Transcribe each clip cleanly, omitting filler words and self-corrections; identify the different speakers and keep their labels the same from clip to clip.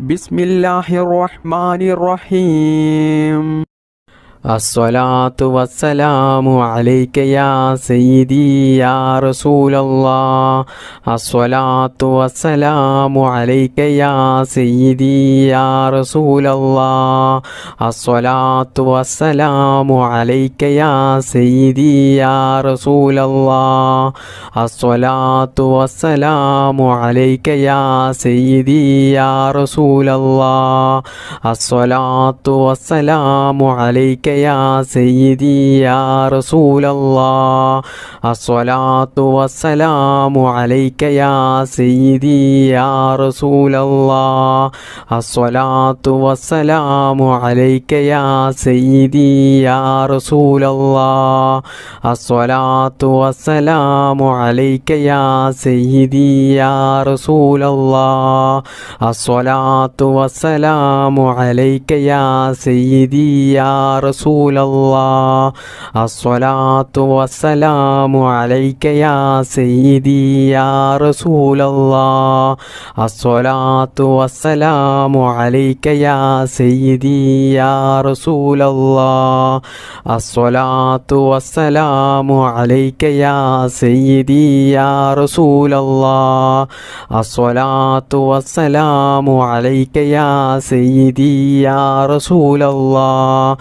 Speaker 1: ബിസ്മില്ലാഹിർ റഹ്മാനിർ റഹീം. അസ്സലാത്തു വസ്സലാമു അലൈക യാ സയ്യിദി യാ റസൂലല്ലാഹ്. അസ്സലാത്തു വസ്സലാമു അലൈക യാ സയ്യിദി യാ റസൂലല്ലാഹ്. അസ്സലാത്തു വസ്സലാമു അലൈക യാ സയ്യിദി യാ റസൂലല്ലാഹ്. അസ്സലാത്തു വസ്സലാമു അലൈക യാ സയ്യിദി യാ റസൂലല്ലാഹ്. അസ്സലാത്തു വസ്സലാമു അലൈക യാ സയ്യിദി യാ റസൂലല്ലാഹ്. അസ്സലാത്തു വസ്സലാമു അലൈക യാ സയ്യിദി യാ റസൂലല്ലാഹ്. അസ്സലാത്തു വസ്സലാമു അലൈക യാ സയ്യിദി യാ റസൂലല്ലാഹ്. അസ്സലാത്തു വസ്സലാമു അലൈക യാ സയ്യിദി യാ റസൂലല്ലാഹ്. അസ്സലാത്തു വസ്സലാമു അലൈക യാ സയ്യിദി യാ റസൂലല്ലാഹ്. അസ്സലാത്തു വസ്സലാമു അലൈക യാ സയ്യിദി യാ റസൂലല്ലാഹ്. അസ്സലാത്തു വസ്സലാമു അലൈക യാ സയ്യിദി യാ റസൂലല്ലാഹ്. അസ്സലാത്തു വസ്സലാമു അലൈക യാ സയ്യിദി യാ റസൂലല്ലാഹ്. അസ്സലാത്തു വസ്സലാമു അലൈക യാ സയ്യിദി യാ റസൂലല്ലാഹ്.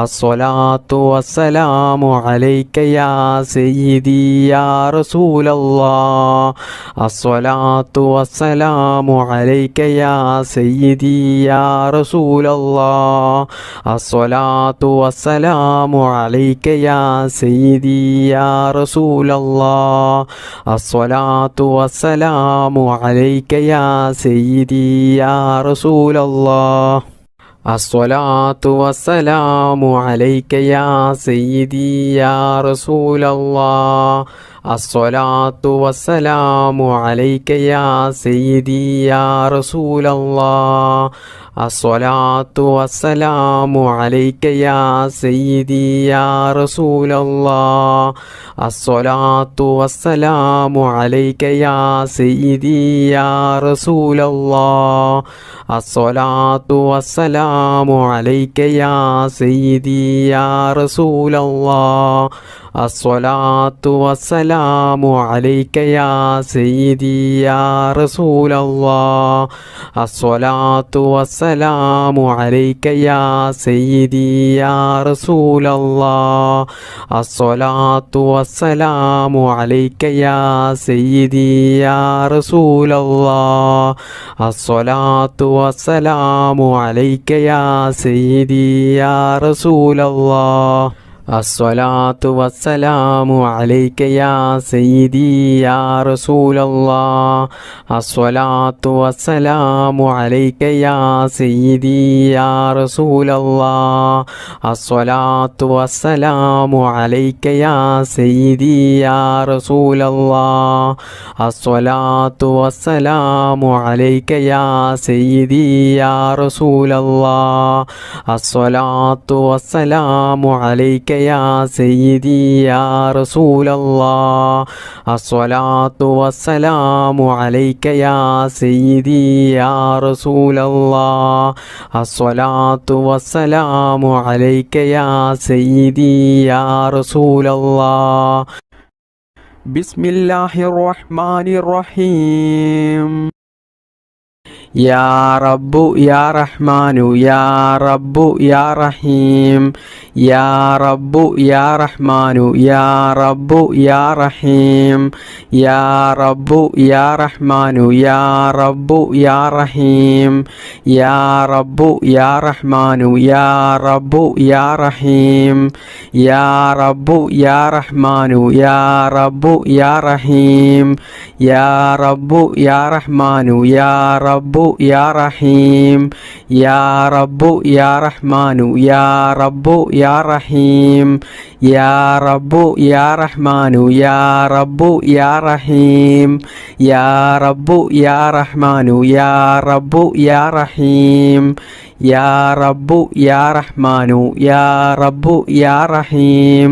Speaker 1: അസ്സലാത്തു വസ്സലാമു അലൈക യാ സയ്യിദി യാ റസൂലല്ലാഹ്. അസ്സലാത്തു വസ്സലാമു അലൈക യാ സയ്യിദി യാ റസൂലല്ലാഹ്. അസ്സലാത്തു വസ്സലാമു അലൈക യാ സയ്യിദി യാ റസൂലല്ലാഹ്. അസ്സലാത്തു വസ്സലാമു അലൈക യാ സയ്യിദി യാ റസൂലല്ലാഹ്. അസ്സലാത്തു വസ്സലാമു അലൈക യാ സയ്യിദി യാ റസൂലല്ലാഹ്. അസ്സലാത്തു വസ്സലാമു അലൈക യാ സയ്യിദി യാ റസൂലല്ലാഹ്. അസ്സലാത്തു വസ്സലാമു അലൈക യാ സയ്യിദി യാ റസൂലല്ലാഹ്. അസ്സലാത്തു വസ്സലാമു അലൈക യാ സയ്യിദി യാ റസൂലല്ലാഹ്. അസ്സലാത്തു വസ്സലാമു അലൈക യാ സയ്യിദി യാ റസൂലല്ലാഹ്. അസ്സലാത്തു വസ്സലാമു അലൈക യാ സയ്യിദി യാ റസൂലല്ലാഹ്. അസ്സലാത്തു വസ്സലാമു അലൈക യാ സയ്യിദി യാ റസൂലല്ലാഹ്. അസ്സലാത്തു വസ്സലാമു അലൈക യാ സയ്യിദി യാ റസൂലല്ലാഹ്. അസ്സലാത്തു വസ്സലാമു അലൈക യാ സയ്യിദി യാ റസൂലല്ലാഹ്. അസ്സലാത്തു വസ്സലാമു അലൈക യാ സയ്യിദി യാ റസൂലല്ലാഹ്. അസ്സലാത്തു വസ്സലാമു അലൈക യാ സയ്യിദി യാ റസൂലല്ലാഹ്. അസ്സലാത്തു വസ്സലാമു അലൈക യാ സയ്യിദി യാ റസൂലല്ലാഹ്. അസ്സലാത്തു വസ്സലാമു അലൈക യാ സയ്യിദി യാ റസൂലല്ലാഹ്. അസ്സലാത്തു വസ്സലാമു അലൈക യാ സയ്യിദി യാ റസൂലല്ലാഹ്. അസ്സലാത്തു വസ്സലാമു അലൈക യാ സയ്യിദി യാ റസൂലല്ലാഹ്. അസ്സലാത്തു വസ്സലാമു അലൈക യാ സയ്യിദി യാ റസൂലല്ലാഹ്. ബിസ്മില്ലാഹിർ റഹ്മാനിർ റഹീം. യാ റബ്ബു യാ റഹ്മാനു യാ റബ്ബു യാ റഹീം. യാ റബ്ബു യാ റഹ്മാനു യാ റബ്ബു യാ റഹീം. യാ റബ്ബു യാ റഹ്മാനു യാ റബ്ബു യാ റഹീം. യാ റബ്ബു യാ റഹ്മാനു യാ റബ്ബു യാ റഹീം. യാ റബ്ബു യാ റഹ്മാനു യാ റബ്ബു യാ റഹീം. യാ റബ്ബു യാ റഹ്മാനു യാ റബ്ബു യാ റഹീം. യാ റബ്ബു യാ റഹ്മാനു യാ റബ്ബു യാ റഹീം. യാ റബ്ബു യാ റഹ്മാനു യാ റബ്ബു യാ റഹീം. യാ റബ്ബു യാ റഹ്മാനു യാ റബ്ബു യാ റഹീം. യാ റബ്ബു യാ റഹ്മാനു യാ റബ്ബു യാ റഹീം.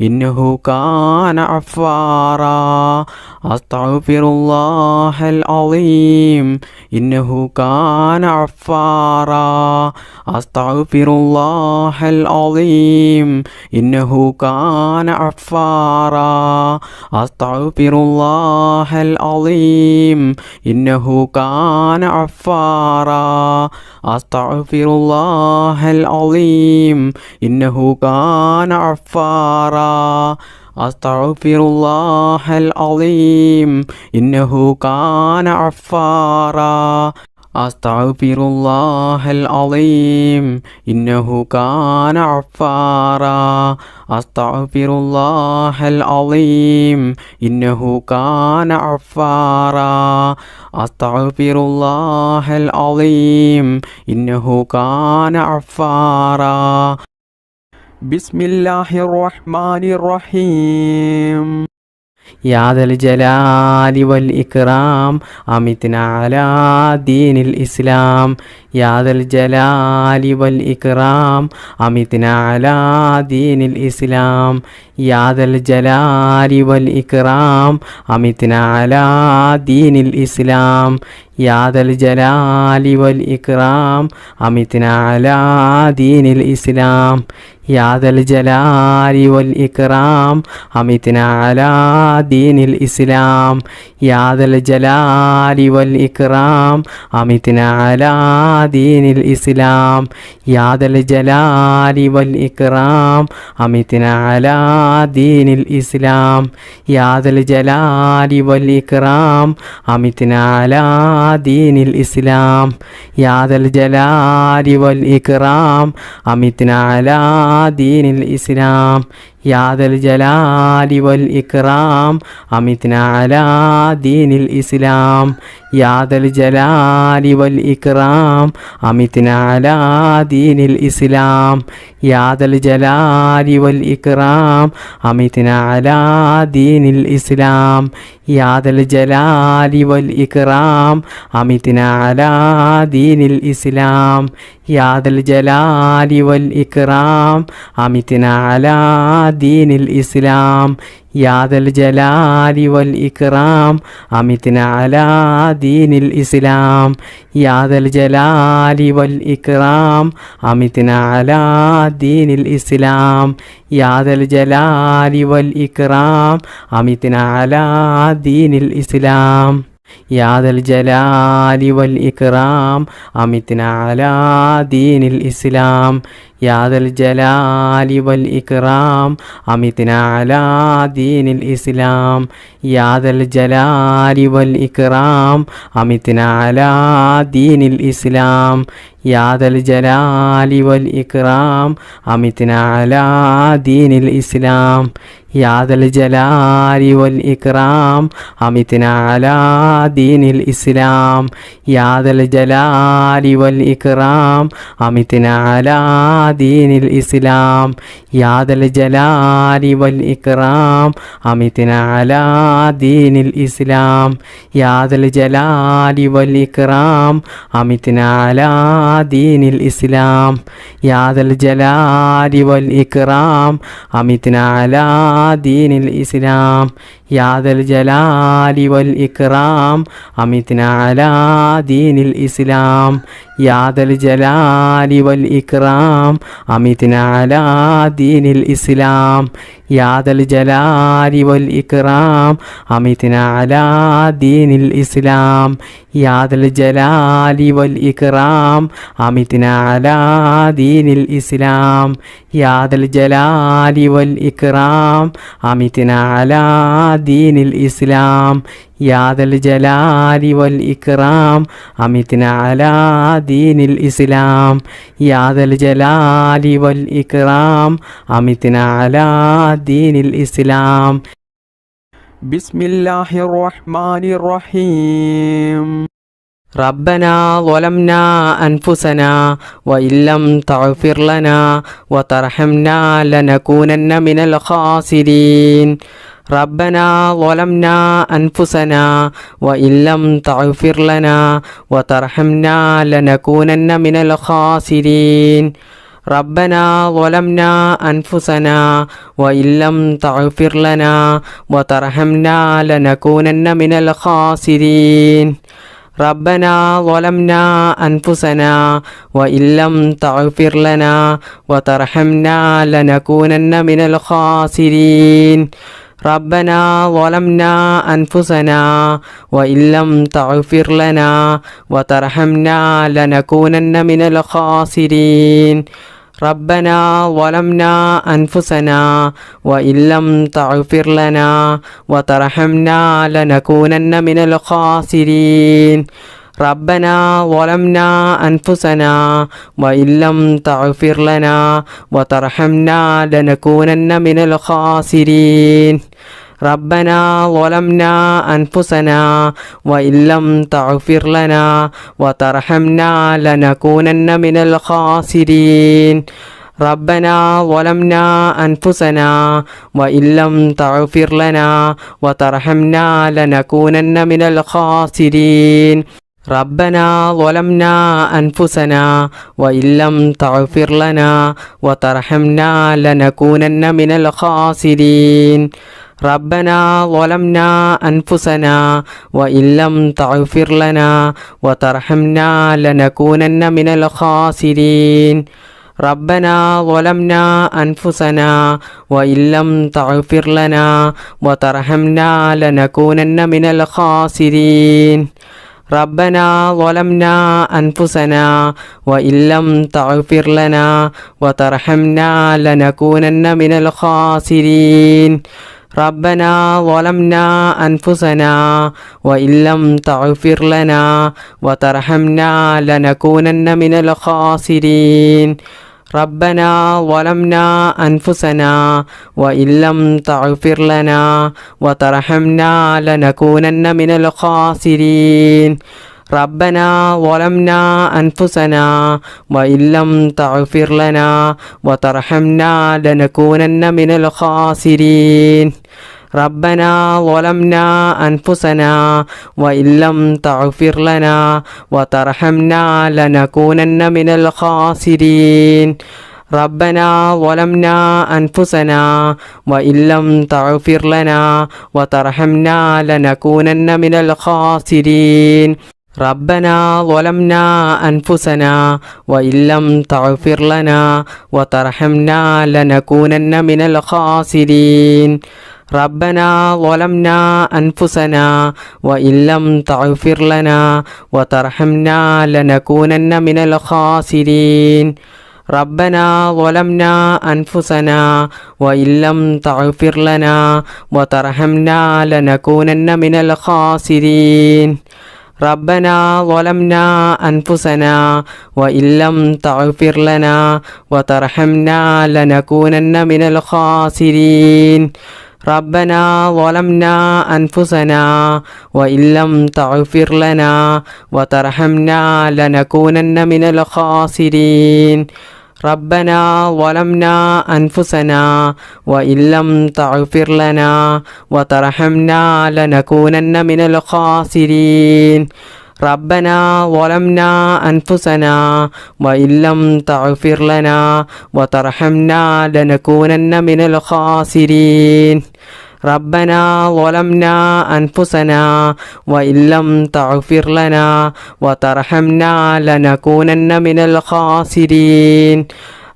Speaker 1: إنه كان غفارا أستغفر الله العظيم إنه كان غفارا أستغفر الله العظيم إنه كان غفارا أستغفر الله العظيم إنه كان غفارا أستغفر الله العظيم إنه كان غفارا أستغفر الله العظيم إنه كان غفارا أستغفر الله العظيم إنه كان غفارا أستغفر الله العظيم إنه كان غفارا أستغفر الله العظيم إنه كان غفارا بسم الله الرحمن الرحيم يا ذا الجلال والإكرام أمتنا على دين الإسلام يا ذا الجلال والإكرام أمتنا على دين الإسلام يا ذا الجلال والإكرام أمتنا على دين الإسلام يا ذا الجلال والإكرام أمتنا على دين الإسلام يا ذا الجلال والإكرام أمتنا على دين الإسلام يا ذا الجلال والإكرام أمتنا على دين الإسلام يا ذا الجلال والإكرام أمتنا على دين الإسلام يا ذا الجلال والإكرام أمتنا على دين الإسلام يا ذا الجلال والإكرام أمتنا على دين الإسلام يا ذا الجلال والإكرام أمتنا على دين الإسلام يا ذا الجلال والإكرام أمتنا على دين الإسلام يا ذا الجلال والإكرام أمتنا على دين الإسلام يا ذا الجلال والإكرام أمتنا على دين الإسلام يا ذا الجلال والإكرام أمتنا على دين الإسلام يا ذا الجلال والإكرام أمتنا على دين الإسلام يا ذا الجلال والإكرام أمتنا على دين الإسلام يا ذا الجلال والإكرام أمتنا على دين الإسلام يا ذا الجلال والإكرام أمتنا على دين الإسلام يا ذا الجلال والإكرام أمتنا على دين الإسلام يا ذا الجلال والإكرام أمتنا على دين الإسلام يا ذا الجلال والإكرام أمتنا على دين الإسلام يا ذا الجلال والإكرام أمتنا على دين الإسلام يا ذا الجلال والإكرام أمتنا على دين الإسلام يا ذا الجلال والإكرام أمتنا على دين الإسلام يا ذا الجلال والإكرام أمتنا على دين الإسلام يا ذا الجلال والإكرام أمتنا على دين الإسلام يا ذا الجلال والإكرام أمتنا على دين الإسلام يا ذا الجلال والإكرام أمتنا على دين الإسلام يا ذا الجلال والإكرام أمتنا على دين الإسلام يا ذا الجلال والإكرام أمتنا على دين الإسلام يا ذا الجلال والإكرام أمتنا على دين الإسلام يا ذا الجلال والإكرام أمتنا على دين الإسلام يا ذا الجلال والإكرام أمتنا على دين الإسلام بسم الله الرحمن الرحيم ربنا ظلمنا أنفسنا وإن لم تغفر لنا وترحمنا لنكونن من الخاسرين ربنا ظلمنا أنفسنا وإن لم تغفر لنا وترحمنا لنكونن من الخاسرين ربنا ظلمنا أنفسنا وإن لم تغفر لنا وترحمنا لنكونن من الخاسرين ربنا ظلمنا أنفسنا وإن لم تغفر لنا وترحمنا لنكونن من الخاسرين ربنا ظلمنا أنفسنا وإن لم تغفر لنا وترحمنا لنكونن من الخاسرين ربنا ظلمنا أنفسنا وإن لم تغفر لنا وترحمنا لنكونن من الخاسرين ربنا ظلمنا أنفسنا وإن لم تغفر لنا وترحمنا لنكونن من الخاسرين ربنا ظلمنا أنفسنا وإن لم تغفر لنا وترحمنا لنكونن من الخاسرين ربنا ظلمنا أنفسنا وإن لم تغفر لنا وترحمنا لنكونن من الخاسرين ربنا ظلمنا أنفسنا وإن لم تغفر لنا وترحمنا لنكونن من الخاسرين ربنا ظلمنا أنفسنا وإن لم تغفر لنا وترحمنا لنكونن من الخاسرين ربنا ظلمنا أنفسنا وإن لم تغفر لنا وترحمنا لنكونن من الخاسرين ربنا ظلمنا أنفسنا وإن لم تغفر لنا وترحمنا لنكونن من الخاسرين ربنا ظلمنا أنفسنا وإن لم تغفر لنا وترحمنا لنكونن من الخاسرين ربنا ظلمنا أنفسنا وإن لم تغفر لنا وترحمنا لنكونن من الخاسرين ربنا ظلمنا أنفسنا وإن لم تغفر لنا وترحمنا لنكونن من الخاسرين ربنا ظلمنا أنفسنا وإن لم تغفر لنا وترحمنا لنكونن من الخاسرين ربنا ظلمنا أنفسنا وإن لم تغفر لنا وترحمنا لنكونن من الخاسرين ربنا ظلمنا أنفسنا وإن لم تغفر لنا وترحمنا لنكونن من الخاسرين ربنا ظلمنا أنفسنا وإن لم تغفر لنا وترحمنا لنكونن من الخاسرين ربنا ظلمنا أنفسنا وإن لم تغفر لنا وترحمنا لنكونن من الخاسرين ربنا ظلمنا أنفسنا وإن لم تغفر لنا وترحمنا لنكونن من الخاسرين ربنا ظلمنا أنفسنا وإن لم تغفر لنا وترحمنا لنكونن من الخاسرين ربنا ظلمنا أنفسنا وإن لم تغفر لنا وترحمنا لنكونن من الخاسرين ربنا ظلمنا أنفسنا وإن لم تغفر لنا وترحمنا لنكونن من الخاسرين ربنا ظلمنا أنفسنا وإن لم تغفر لنا وترحمنا لنكونن من الخاسرين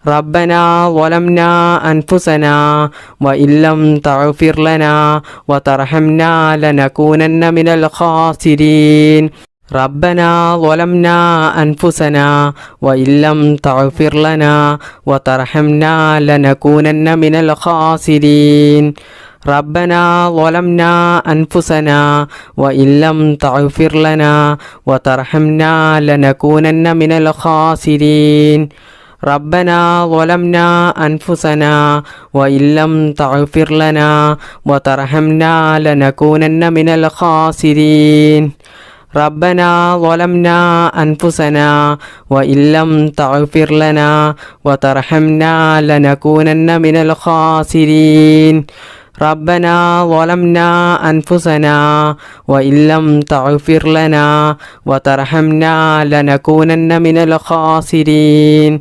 Speaker 1: ربنا ظلمنا أنفسنا وإن لم تغفر لنا وترحمنا لنكونن من الخاسرين ربنا ظلمنا أنفسنا وإن لم تغفر لنا وترحمنا لنكونن من الخاسرين ربنا ظلمنا أنفسنا وإن لم تغفر لنا وترحمنا لنكونن من الخاسرين ربنا ظلمنا أنفسنا وإن لم تغفر لنا وترحمنا لنكونن من الخاسرين ربنا ظلمنا أنفسنا وإن لم تغفر لنا وترحمنا لنكونن من الخاسرين ربنا ظلمنا أنفسنا وإن لم تغفر لنا وترحمنا لنكونن من الخاسرين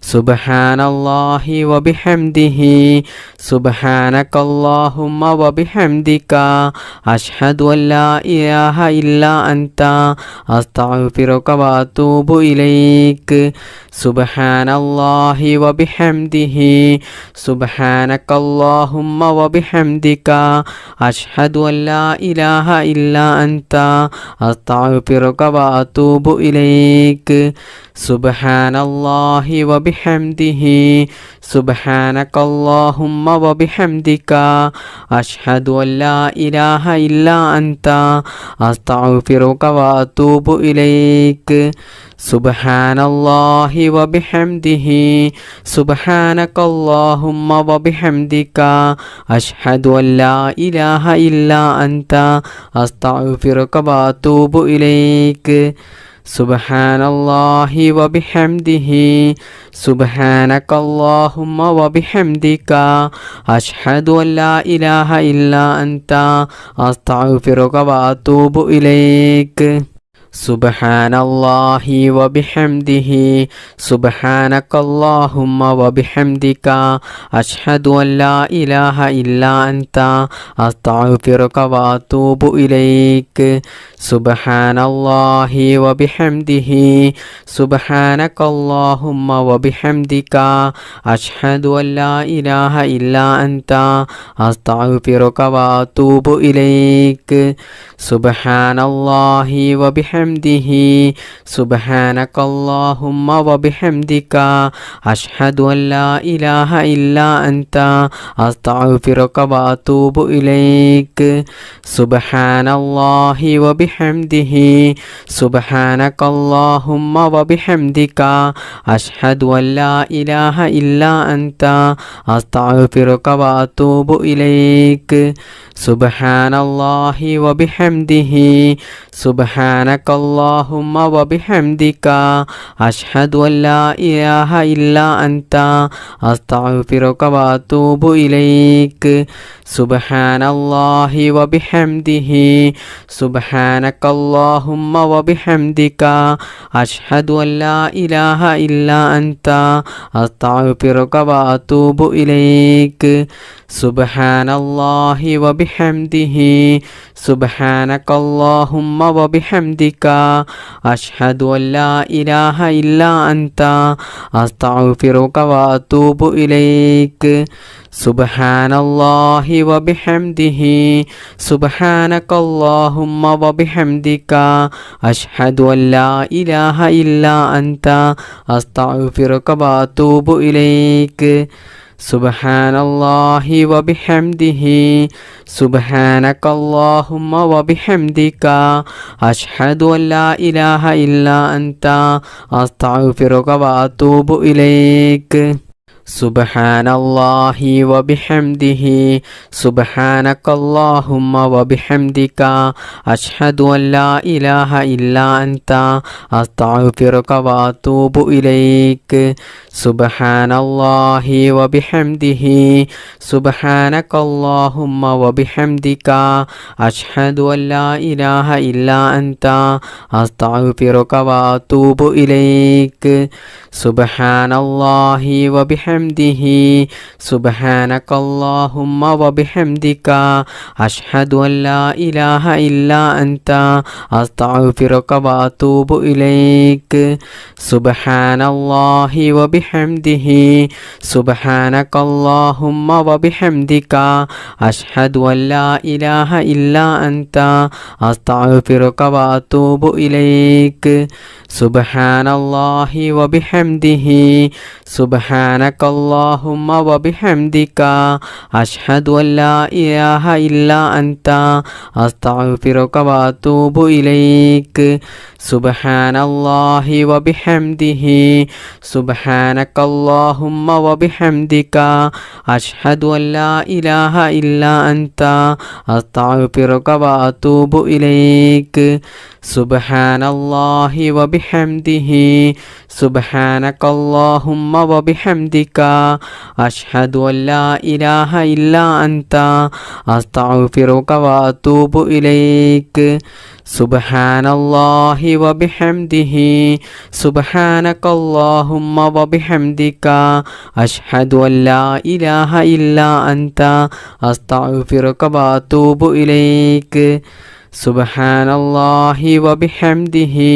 Speaker 1: സുബ്ഹാനല്ലാഹി വബിഹംദിഹി സുബ്ഹാനകല്ലാഹുമ്മ വബിഹംദിക അഷ്ഹദു അല്ലാ ഇലാഹ ഇല്ലാ അൻത അസ്തഗ്ഫിറുക വഅതൂബു ഇലൈക് സുബ്ഹാനല്ലാഹി വബിഹംദിഹി സുബ്ഹാനകല്ലാഹുമ്മ വബിഹംദിക അഷ്ഹദു അല്ലാ ഇലാഹ ഇല്ലാ അൻത അസ്തഗ്ഫിറുക വഅതൂബു ഇലൈക് സുബ്ഹാനല്ലാഹി വബിഹംദിഹി സുബ്ഹാനകല്ലാഹുമ്മ വബിഹംദിക അഷ്ഹദു അല്ലാ ഇലാഹ ഇല്ലാ അൻത അസ്തഗ്ഫിറുക വഅതൂബു ഇലൈക് സുബ്ഹാനല്ലാഹി വബിഹംദിഹി സുബ്ഹാനകല്ലാഹുമ്മ വബിഹംദിക അഷ്ഹദു അല്ലാ ഇലാഹ ഇല്ലാ അൻത അസ്തഗ്ഫിറുക വഅതൂബു ഇലൈക് സുബ്ഹാനല്ലാഹി വബിഹംദിഹി സുബ്ഹാനകല്ലാഹുമ്മ വബിഹംദിക അഷ്ഹദു അല്ലാ ഇലാഹ ഇല്ലാ അൻത അസ്തഗ്ഫിറുക വഅതൂബു ഇലൈക് സുബ്ഹാനല്ലാഹി വബിഹംദിഹി സുബ്ഹാനകല്ലാഹുമ്മ വബിഹംദിക അഷ്ഹദു അല്ലാ ഇലാഹ ഇല്ലാ അൻത അസ്തഗ്ഫിറുക വഅതൂബു ഇലൈക് സുബ്ഹാനല്ലാഹി വബിഹംദിഹി സുബ്ഹാനകല്ലാഹുമ്മ വബിഹംദിക അഷ്ഹദു അല്ലാ ഇലാഹ ഇല്ലാ അൻത അസ്തഗ്ഫിറുക വഅതൂബു ഇലൈക് സുബ്ഹാനല്ലാഹി വബിഹംദിഹി സുബ്ഹാനകല്ലാഹുമ്മ വബിഹംദിക അഷ്ഹദു അല്ലാ ഇലാഹ ഇല്ലാ അൻത അസ്തഗ്ഫിറുക വഅതൂബു ഇലൈക് സുബ്ഹാനല്ലാഹി വബിഹംദിഹി സുബ്ഹാനകല്ലാഹുമ്മ വബിഹംദിക അഷ്ഹദു അല്ലാ ഇലാഹ ഇല്ലാ അൻത അസ്തഗ്ഫിറുക വഅതൂബു ഇലൈക് സുബ്ഹാനല്ലാഹി വബിഹംദിഹി സുബ്ഹാനകല്ലാഹുമ്മ വബിഹംദിക അഷ്ഹദു അല്ലാ ഇലാഹ ഇല്ലാ അൻത അസ്തഗ്ഫിറുക വഅതൂബു ഇലൈക് സുബ്ഹാനല്ലാഹി വബിഹംദിഹി സുബ്ഹാനകല്ലാഹുമ്മ വബിഹംദിക അഷ്ഹദു അല്ലാ ഇലാഹ ഇല്ലാ അൻത അസ്തഗ്ഫിറുക വഅതൂബു ഇലൈക് സുബ്ഹാനല്ലാഹി വബിഹംദിഹി സുബ്ഹാനകല്ലാഹുമ്മ വബിഹംദിക അഷ്ഹദു അല്ലാ ഇലാഹ ഇല്ലാ അൻത അസ്തഗ്ഫിറുക വഅതൂബു ഇലൈക് സുബ്ഹാനല്ലാഹി വബിഹംദിഹി സുബ്ഹാനകല്ലാഹുമ്മ വബിഹംദിക അഷ്ഹദു അല്ലാ ഇലാഹ ഇല്ലാ അൻത അസ്തഗ്ഫിറുക വഅതൂബു ഇലൈക് സുബ്ഹാനല്ലാഹി വബിഹംദിഹി സുബ്ഹാനകല്ലാഹുമ്മ വബിഹംദിക അഷ്ഹദു അല്ലാ ഇലാഹ ഇല്ലാ അൻത അസ്തഗ്ഫിറുക വഅതൂബു ഇലൈക് സുബ്ഹാനല്ലാഹി വബിഹംദിഹി സുബ്ഹാനകല്ലാഹുമ്മ വബിഹംദിക അഷ്ഹദു അല്ലാ ഇലാഹ ഇല്ലാ അൻത അസ്തഗ്ഫിറുക വഅതൂബു ഇലൈക് സുബ്ഹാനല്ലാഹി വബിഹംദിഹി സുബ്ഹാനകല്ലാഹുമ്മ വബിഹംദിക അഷ്ഹദു അല്ലാ ഇലാഹ ഇല്ലാ അൻത അസ്തഗ്ഫിറുക വഅതൂബു ഇലൈക് സുബ്ഹാനല്ലാഹി വബിഹംദിഹി സുബ്ഹാനകല്ലാഹുമ്മ വബിഹംദിക അഷ്ഹദു അല്ലാ ഇലാഹ ഇല്ലാ അൻത അസ്തഗ്ഫിറുക വഅതൂബു ഇലൈക് സുബ്ഹാനല്ലാഹി വബിഹംദിഹി സുബ്ഹാനകല്ലാഹുമ്മ വബിഹംദിക അഷ്ഹദു അല്ലാ ഇലാഹ ഇല്ലാ അൻത അസ്തഗ്ഫിറുക വഅതൂബു ഇലൈക് സുബ്ഹാനല്ലാഹി വബിഹംദിഹി സുബ്ഹാനകല്ലാഹുമ്മ വബിഹംദിക അഷ്ഹദു അല്ലാ ഇലാഹ ഇല്ലാ അൻത അസ്തഗ്ഫിറുക വഅതൂബു ഇലൈക് സുബ്ഹാനല്ലാഹി വബിഹംദിഹി സുബ്ഹാനകല്ലാഹുമ്മ വബിഹംദിക അഷ്ഹദു അല്ലാ ഇലാഹ ഇല്ലാ അൻത അസ്തഗ്ഫിറുക വഅതൂബു ഇലൈക് സുബ്ഹാനല്ലാഹി വബിഹംദിഹി സുബ്ഹാനകല്ലാഹുമ്മ വബിഹംദിക അഷ്ഹദു അല്ലാ ഇലാഹ ഇല്ലാ അൻത അസ്തഗ്ഫിറുക വഅതൂബു ഇലൈക് സുബ്ഹാനല്ലാഹി വബിഹംദിഹി സുബ്ഹാനകല്ലാഹുമ്മ വബിഹംദിക അഷ്ഹദു അല്ലാ ഇലാഹ ഇല്ലാ അൻത അസ്തഗ്ഫിറുക വഅതൂബു ഇലൈക് സുബ്ഹാനല്ലാഹി വബിഹംദിഹി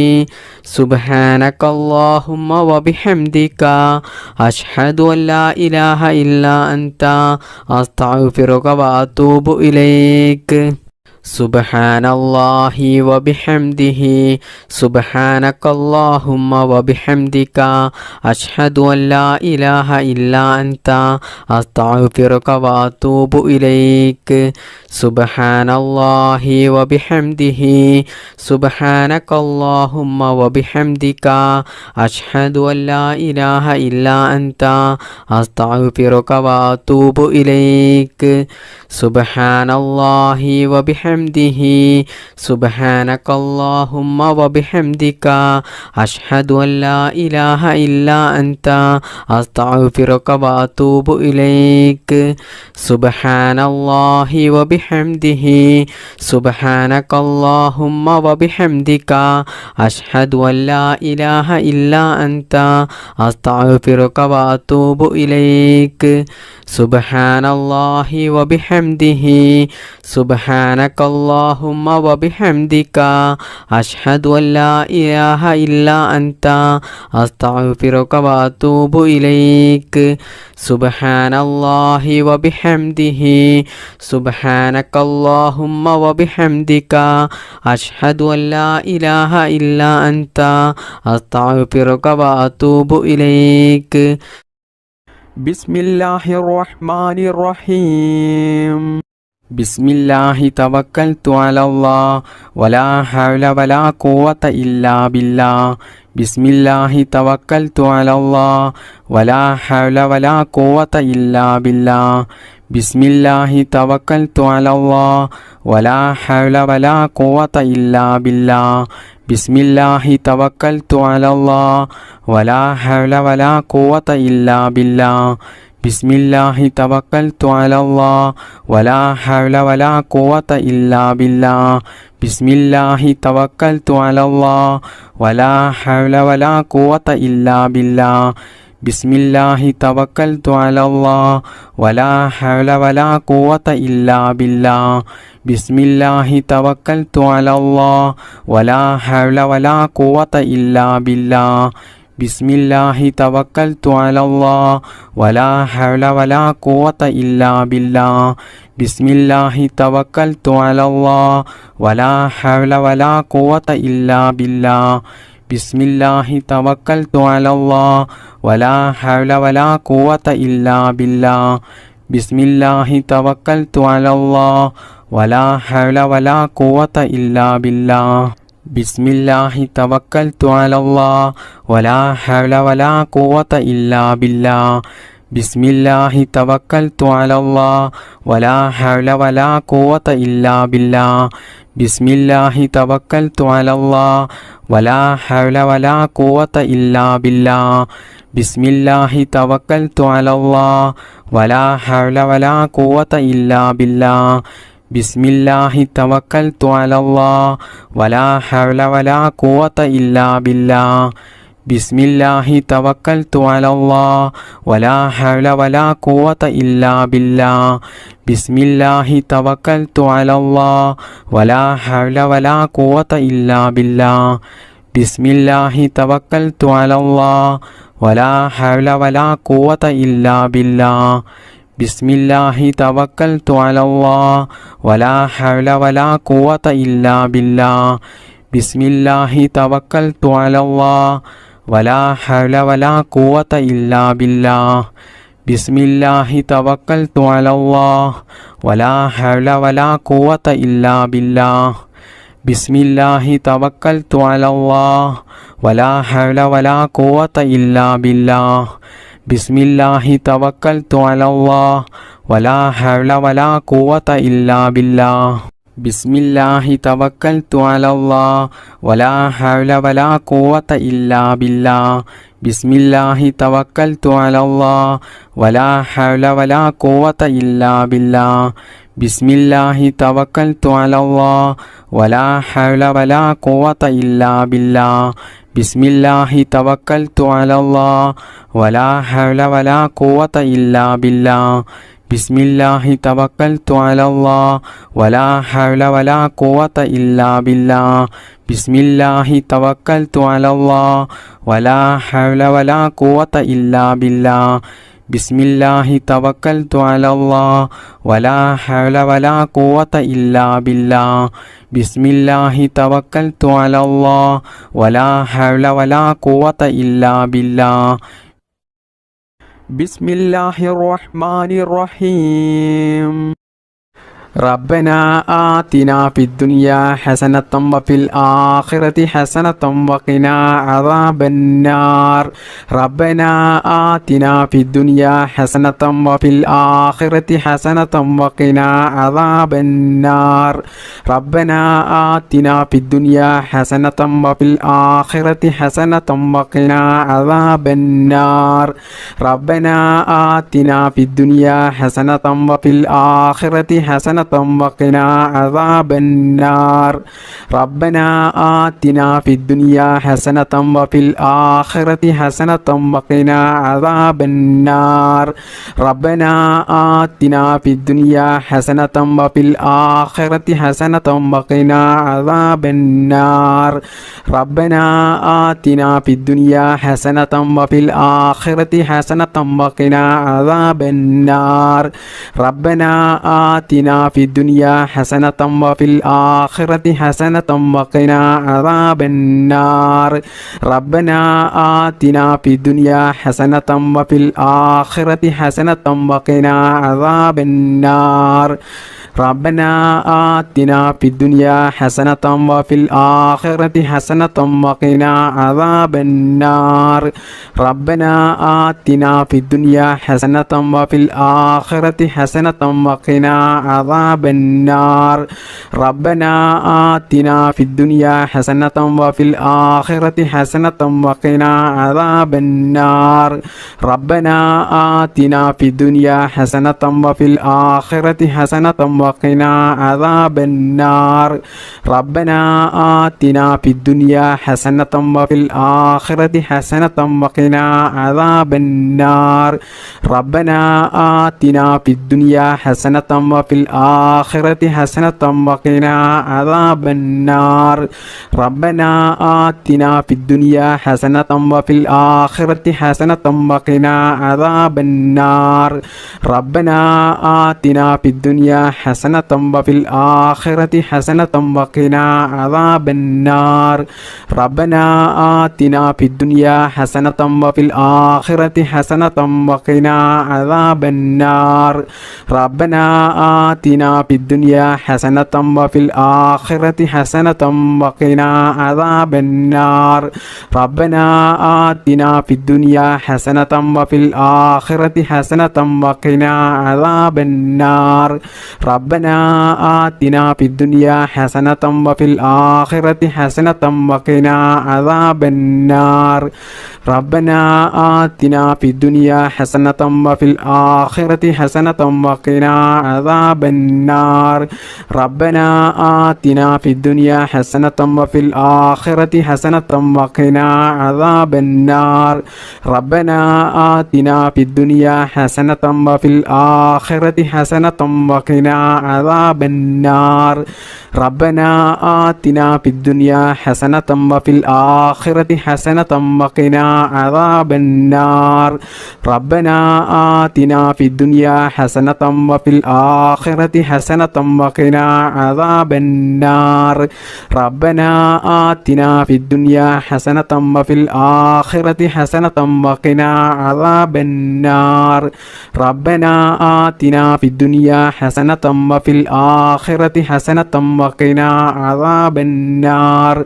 Speaker 1: സുബ്ഹാനകല്ലാഹുമ്മ വബിഹംദിക അഷ്ഹദു അല്ലാ ഇലാഹ ഇല്ലാ അൻത അസ്തഗ്ഫിറുക വഅതൂബു ഇലൈക് സുബ്ഹാനല്ലാഹി വബിഹംദിഹി സുബ്ഹാനകല്ലാഹുമ്മ വബിഹംദിക അഷ്ഹദു അല്ലാ ഇലാഹ ഇല്ലാ അൻത അസ്തഗ്ഫിറുക വഅതൂബു ഇലൈക് സുബ്ഹാനല്ലാഹി വബിഹംദിഹി സുബ്ഹാനകല്ലാഹുമ്മ വബിഹംദിക അഷ്ഹദു അല്ലാ ഇലാഹ ഇല്ലാ അൻത അസ്തഗ്ഫിറുക വഅതൂബു ഇലൈക് സുബ്ഹാനല്ലാഹി വബിഹംദിഹി സുബ്ഹാനകല്ലാഹുമ്മ വബിഹംദിക അഷ്ഹദു അല്ലാ ഇലാഹ ഇല്ലാ അൻത അസ്തഗ്ഫിറുക വഅതൂബു ഇലൈക് സുബ്ഹാനല്ലാഹി വബിഹംദിഹി സുബ്ഹാനകല്ലാഹുമ്മ വബിഹംദിക അഷ്ഹദു അല്ലാ ഇലാഹ ഇല്ലാ അൻത അസ്തഗ്ഫിറുക വഅതൂബു ഇലൈക് സുബ്ഹാനല്ലാഹി വബിഹംദിഹി സുബ്ഹാനകല്ലാഹുമ്മ വബിഹംദിക അഷ്ഹദു അല്ലാ ഇലാഹ ഇല്ലാ അൻത അസ്തഗ്ഫിറുക വഅതൂബു ഇലൈക് സുബ്ഹാനല്ലാഹി വബിഹംദിഹി സുബ്ഹാനകല്ലാഹുമ്മ വബിഹംദിക അഷ്ഹദു അല്ലാ ഇലാഹ ഇല്ലാ അൻത അസ്തഗ്ഫിറുക വഅതൂബു ഇലൈക് ബിസ്മില്ലാഹിർ റഹ്മാനിർ റഹീം ബിസ്മില്ലാഹി തവക്കൽതു അലല്ലാഹ് വലാ ഹൗല വലാ ഖുവത ഇല്ലാ ബില്ലാഹ് ബിസ്മില്ലാഹി തവക്കൽതു അലല്ലാഹ് വലാ ഹൗല വലാ ഖുവത ഇല്ലാ ബില്ലാഹ് ബിസ്മില്ലാഹി തവക്കൽതു അലല്ലാഹ് വലാ ഹൗല വലാ ഖുവത ഇല്ലാ ബില്ലാഹ് ബിസ്മില്ലാഹി തവക്കൽതു അലല്ലാഹ് വലാ ഹൗല വലാ ഖുവത ഇല്ലാ ബില്ലാഹ് ബിസ്മില്ലാഹി തവക്കൽതു അലല്ലാഹ് വലാ ഹൗല വലാ ഖുവത ഇല്ലാ ബില്ലാഹ് ബിസ്മില്ലാഹി തവക്കൽതു അലല്ലാഹ് വലാ ഹൗല വലാ ഖുവത ഇല്ലാ ബില്ലാഹ് ബിസ്മില്ലാഹി തവക്കൽതു അലല്ലാഹ് വലാ ഹൗല വലാ ഖുവത ഇല്ലാ ബില്ലാഹ് ബിസ്മില്ലാഹി തവക്കൽതു അലല്ലാഹ് വലാ ഹൗല വലാ ഖുവത ഇല്ലാ ബില്ലാഹ് ബിസ്മില്ലാഹി തവക്കൽതു അലല്ലാഹ് വലാ ഹൗല വലാ ഖുവത ഇല്ലാ ബില്ലാഹ് ബിസ്മില്ലാഹി തവക്കൽതു അലല്ലാഹ് വലാ ഹൗല വലാ ഖുവത ഇല്ലാ ബില്ലാഹ് ബിസ്മില്ലാഹി തവക്കൽതു അലല്ലാഹ് വലാ ഹൗല വലാ ഖുവത ഇല്ലാ ബില്ലാഹ് ബിസ്മില്ലാഹി തവക്കൽതു അലല്ലാഹ് വലാ ഹൗല വലാ ഖുവത ഇല്ലാ ബില്ലാഹ് ബിസ്മില്ലാഹി തവക്കൽതു അലല്ലാഹ് വലാ ഹൗല വലാ ഖുവത ഇല്ലാ ബില്ലാഹ് ബിസ്മില്ലാഹി തവക്കൽതു അലല്ലാഹ് വലാ ഹൗല വലാ ഖുവത ഇല്ലാ ബില്ലാഹ് ബിസ്മില്ലാഹി തവക്കൽതു അലല്ലാഹ് വലാ ഹൗല വലാ ഖുവത ഇല്ലാ ബില്ലാഹ് ബിസ്മില്ലാഹി തവക്കൽതു അലല്ലാഹ് വലാ ഹൗല വലാ ഖുവത ഇല്ലാ ബില്ലാഹ് ബിസ്മില്ലാഹി തവക്കൽതു അലല്ലാഹ് വലാ ഹൗല വലാ ഖുവത ഇല്ലാ ബില്ലാഹ് ബിസ്മില്ലാഹി തവക്കൽതു അലല്ലാഹ് വലാ ഹൗല വലാ ഖുവത ഇല്ലാ ബില്ലാഹ് ബിസ്മില്ലാഹി തവക്കൽതു അലല്ലാഹ് വലാ ഹൗല വലാ ഖുവത ഇല്ലാ ബില്ലാഹ് ബിസ്മില്ലാഹി തവക്കൽതു അലല്ലാഹ് വലാ ഹൗല വലാ ഖുവത ഇല്ലാ ബില്ലാഹ് ബിസ്മില്ലാഹി തവക്കൽതു അലല്ലാഹ് വലാ ഹൗല വലാ ഖുവത ഇല്ലാ ബില്ലാഹ് ബിസ്മില്ലാഹി തവക്കൽതു അലല്ലാഹ് വലാ ഹൗല വലാ ഖുവത ഇല്ലാ ബില്ലാഹ് ബിസ്മില്ലാഹി തവക്കൽതു അലല്ലാഹ് വലാ ഹൗല വലാ ഖുവത ഇല്ലാ ബില്ലാഹ് ബിസ്മില്ലാഹി തവക്കൽതു അലല്ലാഹ് വലാ ഹൗല വലാ ഖുവത ഇല്ലാ ബില്ലാഹ് ബിസ്മില്ലാഹി തവക്കൽതു അലല്ലാഹ് വലാ ഹൗല വലാ ഖുവത ഇല്ലാ ബില്ലാഹ് ബിസ്മില്ലാഹി തവക്കൽതു അലല്ലാഹ് വലാ ഹൗല വലാ ഖുവത ഇല്ലാ ബില്ലാഹ്. ബിസ്മില്ലാഹി തവക്കൽതു അലല്ലാഹ് വലാ ഹൗല വലാ ഖുവത ഇല്ലാ ബില്ലാഹ്. ബിസ്മില്ലാഹി തവക്കൽതു അലല്ലാഹ് വലാ ഹൗല വലാ ഖുവത ഇല്ലാ ബില്ലാഹ്. ബിസ്മില്ലാഹി തവക്കൽതു അലല്ലാഹ് വലാ ഹൗല വലാ ഖുവത ഇല്ലാ ബില്ലാഹ്. ബിസ്മില്ലാഹി തവക്കൽതു അലല്ലാഹ് വലാ ഹൗല വലാ ഖുവത ഇല്ലാ ബില്ലാഹ്. ബിസ്മില്ലാഹി തവക്കൽതു അലല്ലാഹ് വലാ ഹൗല വലാ ഖുവത ഇല്ലാ ബില്ലാഹ്. ബിസ്മില്ലാഹി തവക്കൽതു അലല്ലാഹ് വലാ ഹൗല വലാ ഖുവത ഇല്ലാ ബില്ലാഹ്. ബിസ്മില്ലാഹി തവക്കൽതു അലല്ലാഹ് വലാ ഹൗല വലാ ഖുവത ഇല്ലാ ബില്ലാഹ്. ബിസ്മില്ലാഹിർ റഹ്മാനിർ റഹീം. ربنا آتنا في الدنيا حسنة وفي الآخرة حسنة وقنا عذاب النار. ربنا آتنا في الدنيا حسنة وفي الآخرة حسنة وقنا عذاب النار. ربنا آتنا في الدنيا حسنة وفي الآخرة حسنة وقنا عذاب النار. ربنا آتنا في الدنيا حسنة وفي الآخرة حسنة وقنا عذاب النار. ربنا آتنا في الدنيا حسنة وفي الآخرة حسنة وقنا عذاب النار. ربنا آتنا في الدنيا حسنة وفي الآخرة حسنة وقنا عذاب النار. ربنا آتنا في الدنيا حسنة وفي الآخرة حسنة وقنا عذاب النار. ربنا آتنا في الدنيا حسنة وفي الآخرة حسنة وقنا عذاب النار. ربنا آتنا في الدنيا حسنة وفي الآخرة حسنة وقنا عذاب النار. ربنا آتنا في الدنيا حسنة وفي الآخرة حسنة وقنا عذاب النار. ربنا آتنا في الدنيا حسنة وفي الآخرة حسنة وقنا عذاب النار. ربنا آتنا في الدنيا حسنة وفي الآخرة حسنة وقنا عذاب النار. ربنا آتنا في الدنيا حسنة وفي الآخرة حسنة وقنا عذاب النار. ربنا آتنا في الدنيا حسنة وفي الآخرة حسنة وقنا عذاب النار. ربنا آتنا في الدنيا حسنة وفي الآخرة حسنة وقنا عذاب النار. ربنا آتنا في الدنيا حسنة وفي الآخرة حسنة وقنا عذاب النار. ربنا آتنا في الدنيا حسنة وفي الآخرة حسنة وقنا عذاب النار. ربنا آتنا في الدنيا حسنة وفي الآخرة حسنة وقنا عذاب النار. ربنا آتنا في الدنيا حسنة وفي الآخرة حسنة وقنا عذاب النار. ربنا آتنا في الدنيا حسنة وفي الآخرة حسنة وقنا عذاب النار. ربنا آتنا في الدنيا حسنة وفي الآخرة حسنة وقنا عذاب النار. ربنا آتنا في الدنيا حسنة وفي الآخرة حسنة وقنا عذاب النار. ربنا آتنا في الدنيا حسنة وفي الآخرة حسنة وقنا عذاب النار. ربنا آتنا في الدنيا حسنة وفي الآخرة حسنة وقنا عذاب النار. ربنا آتنا في الدنيا حسنة وفي الآخرة حسنة وقنا عذاب النار. ربنا آتنا في الدنيا حسنة وفي الآخرة حسنة وقنا عذاب النار. ربنا آتنا في الدنيا حسنة وفي الآخرة حسنة وقنا عذاب النار. ربنا آتنا في الدنيا حسنة وفي الآخرة حسنة وقنا عذاب النار.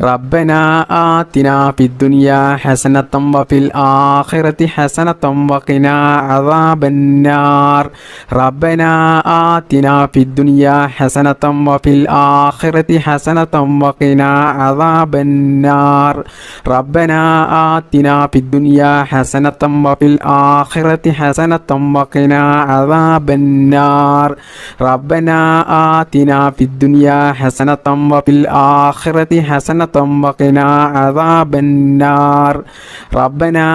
Speaker 1: ربنا آتنا في الدنيا حسنة وفي الآخرة حسنة وقنا عذاب النار. ربنا آتنا في الدنيا حسنة وفي الآخرة حسنة وقنا عذاب النار. ربنا آتنا في الدنيا حسنة وفي الآخرة حسنة وقنا عذاب النار. ربنا آتنا في الدنيا حسنة وفي الآخرة حسنة وقنا عذاب النار. ربنا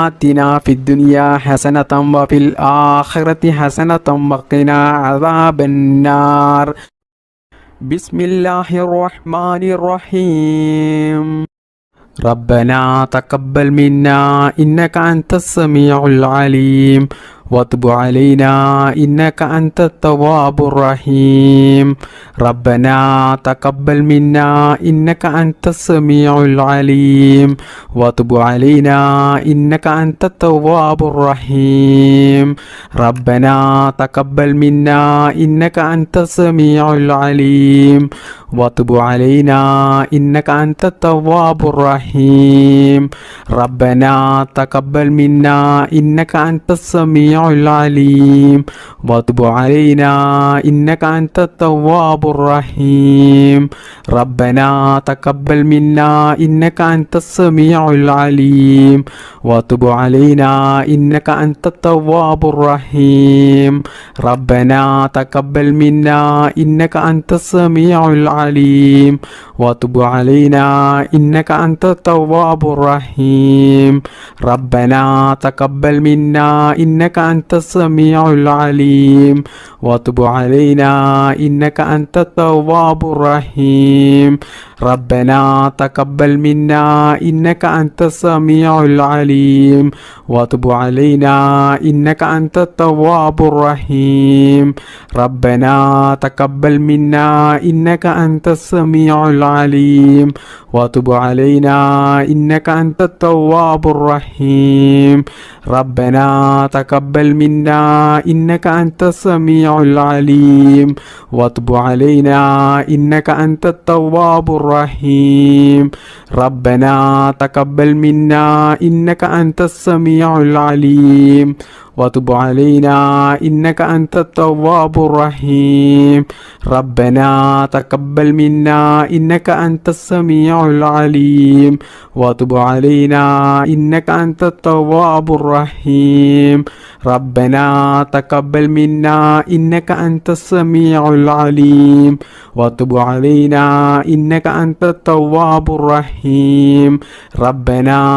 Speaker 1: آتنا في الدنيا حسنة وفي الآخرة حسنة وقنا عذاب النار. بسم الله الرحمن الرحيم. ربنا تقبل منا إنك أنت السميع العليم وتب علينا إنك أنت التواب الرحيم. ربنا تقبل منا إنك أنت السميع العليم وتب علينا إنك أنت التواب الرحيم. ربنا تقبل منا إنك أنت السميع العليم وتب علينا إنك أنت التواب الرحيم. ربنا تقبل منا إنك أنت السميع العليم وتب علينا إنك أنت التواب الرحيم. ربنا تقبل منا إنك أنت السميع العليم وتب علينا إنك أنت التواب الرحيم. ربنا تقبل منا إنك أنت السميع العليم وتب علينا إنك أنت التواب الرحيم. ربنا تقبل منا إنك أنت السميع العليم وتب علينا إنك أنت التواب الرحيم. ربنا تقبل منا إنك أنت السميع العليم وتب علينا إنك أنت التواب الرحيم. ربنا تقبل منا إنك أنت السميع العليم وتب علينا إنك أنت التواب الرحيم. ربنا تقبل منا إنك أنت السميع العليم وتب علينا إنك أنت التواب الرحيم. ربنا تقبل منا إنك أنت السميع العليم وتب علينا إنك أنت التواب الرحيم. ربنا تقبل منا إنك أنت السميع العليم وتب علينا إنك أنت التواب الرحيم. ربنا تقبل منا إنك أنت السميع العليم وتب علينا إنك أنت التواب الرحيم. ربنا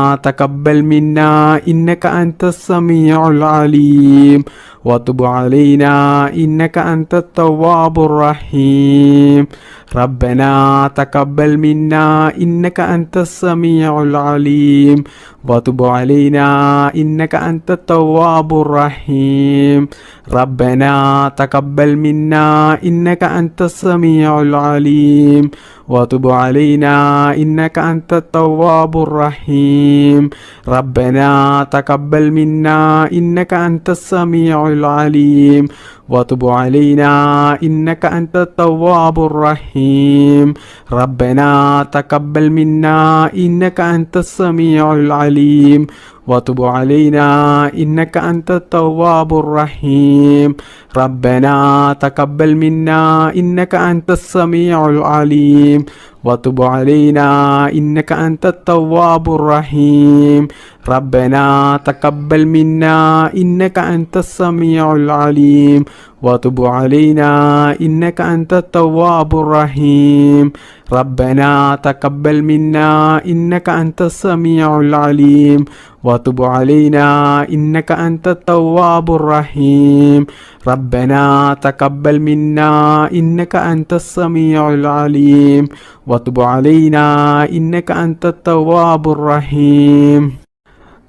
Speaker 1: تقبل منا إنك أنت السميع العليم وتب علينا إنك أنت التواب الرحيم. ربنا تقبل منا إنك أنت السميع العليم وتب علينا إنك أنت التواب الرحيم. ربنا تقبل منا إنك أنت السميع العليم وتب علينا إنك أنت التواب الرحيم. ربنا تقبل منا إنك أنت السميع العليم وتب علينا إنك أنت التواب الرحيم. ربنا تقبل منا إنك أنت السميع العليم وتب علينا إنك أنت التواب الرحيم. ربنا تقبل منا إنك أنت السميع العليم وتب علينا إنك أنت التواب الرحيم. ربنا تقبل منا إنك أنت السميع العليم وتب علينا إنك أنت التواب الرحيم. ربنا تقبل منا إنك أنت السميع العليم وتب علينا إنك أنت التواب الرحيم. ربنا تقبل منا إنك أنت السميع العليم وتب علينا إنك أنت التواب الرحيم.